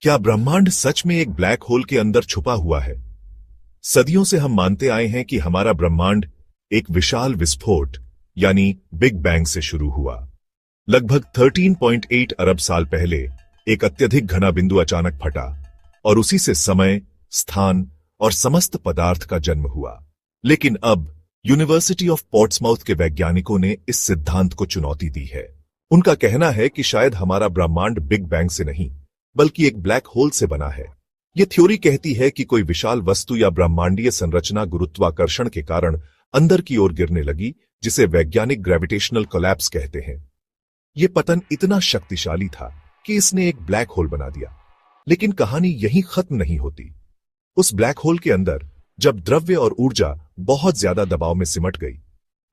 क्या ब्रह्मांड सच में एक ब्लैक होल के अंदर छुपा हुआ है? सदियों से हम मानते आए हैं कि हमारा ब्रह्मांड एक विशाल विस्फोट यानी बिग बैंग से शुरू हुआ। लगभग 13.8 अरब साल पहले एक अत्यधिक घना बिंदु अचानक फटा और उसी से समय, स्थान और समस्त पदार्थ का जन्म हुआ। लेकिन अब यूनिवर्सिटी ऑफ पोर्ट्समाउथ के वैज्ञानिकों ने इस सिद्धांत को चुनौती दी है। उनका कहना है कि शायद हमारा ब्रह्मांड बिग बैंग से नहीं बल्कि एक ब्लैक होल से बना है। यह थ्योरी कहती है कि कोई विशाल वस्तु या ब्रह्मांडीय संरचना गुरुत्वाकर्षण के कारण अंदर की ओर गिरने लगी, जिसे वैज्ञानिक ग्रेविटेशनल कोलैप्स कहते हैं। यह पतन इतना शक्तिशाली था कि इसने एक ब्लैक होल बना दिया। लेकिन कहानी यहीं खत्म नहीं होती। उस ब्लैक होल के अंदर जब द्रव्य और ऊर्जा बहुत ज्यादा दबाव में सिमट गई,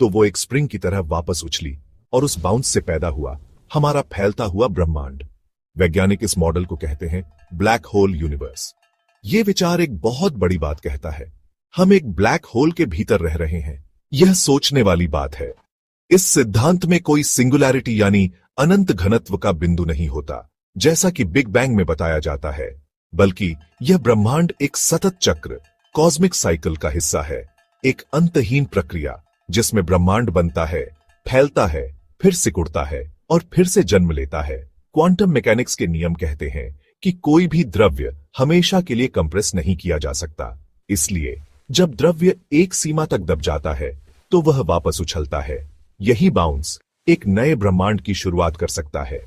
तो वो एक स्प्रिंग की तरह वापस उछली और उस बाउंस से पैदा हुआ हमारा फैलता हुआ ब्रह्मांड। वैज्ञानिक इस मॉडल को कहते हैं ब्लैक होल यूनिवर्स। यह विचार एक बहुत बड़ी बात कहता है। हम एक ब्लैक होल के भीतर रह रहे हैं। यह सोचने वाली बात है। इस सिद्धांत में कोई सिंगुलैरिटी यानी अनंत घनत्व का बिंदु नहीं होता, जैसा कि बिग बैंग में बताया जाता है, बल्कि यह ब्रह्मांड एक सतत चक्र, कॉस्मिक साइकिल का हिस्सा है। एक अंतहीन प्रक्रिया जिसमें ब्रह्मांड बनता है, फैलता है, फिर सिकुड़ता है और फिर से जन्म लेता है। क्वांटम मैकेनिक्स के नियम कहते हैं कि कोई भी द्रव्य हमेशा के लिए कंप्रेस नहीं किया जा सकता। इसलिए जब द्रव्य एक सीमा तक दब जाता है तो वह वापस उछलता है। यही बाउंस एक नए ब्रह्मांड की शुरुआत कर सकता है।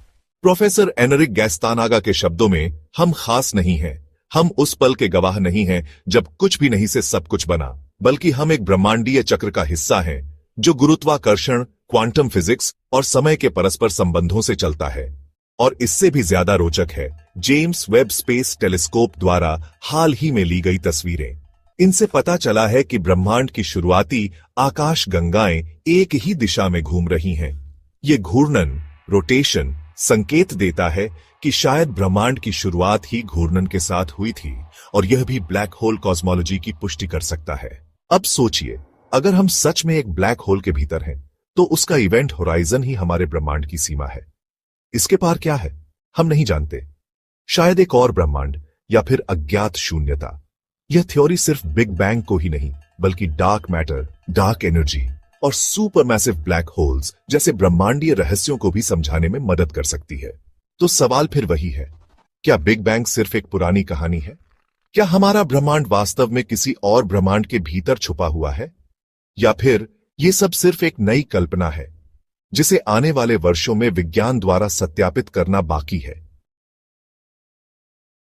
प्रोफेसर एनरिक गैस्तानागा के शब्दों में, हम खास नहीं हैं। हम उस पल के गवाह नहीं हैं जब कुछ भी नहीं से सब कुछ बना, बल्कि हम एक ब्रह्मांडीय चक्र का हिस्सा हैं जो गुरुत्वाकर्षण, क्वांटम फिजिक्स और समय के परस्पर संबंधों से चलता है। और इससे भी ज्यादा रोचक है जेम्स वेब स्पेस टेलीस्कोप द्वारा हाल ही में ली गई तस्वीरें। इनसे पता चला है कि ब्रह्मांड की शुरुआती आकाश गंगाएं एक ही दिशा में घूम रही हैं। ये घूर्णन, रोटेशन, संकेत देता है कि शायद ब्रह्मांड की शुरुआत ही घूर्णन के साथ हुई थी, और यह भी ब्लैक होल कॉस्मोलॉजी की पुष्टि कर सकता है। अब सोचिए, अगर हम सच में एक ब्लैक होल के भीतर हैं, तो उसका इवेंट होराइजन ही हमारे ब्रह्मांड की सीमा है। इसके पार क्या है, हम नहीं जानते। शायद एक और ब्रह्मांड या फिर अज्ञात शून्यता। यह थ्योरी सिर्फ बिग बैंग को ही नहीं, बल्कि डार्क मैटर, डार्क एनर्जी और सुपरमैसिव ब्लैक होल्स जैसे ब्रह्मांडीय रहस्यों को भी समझाने में मदद कर सकती है। तो सवाल फिर वही है, क्या बिग बैंग सिर्फ एक पुरानी कहानी है? क्या हमारा ब्रह्मांड वास्तव में किसी और ब्रह्मांड के भीतर छुपा हुआ है? या फिर यह सब सिर्फ एक नई कल्पना है जिसे आने वाले वर्षों में विज्ञान द्वारा सत्यापित करना बाकी है?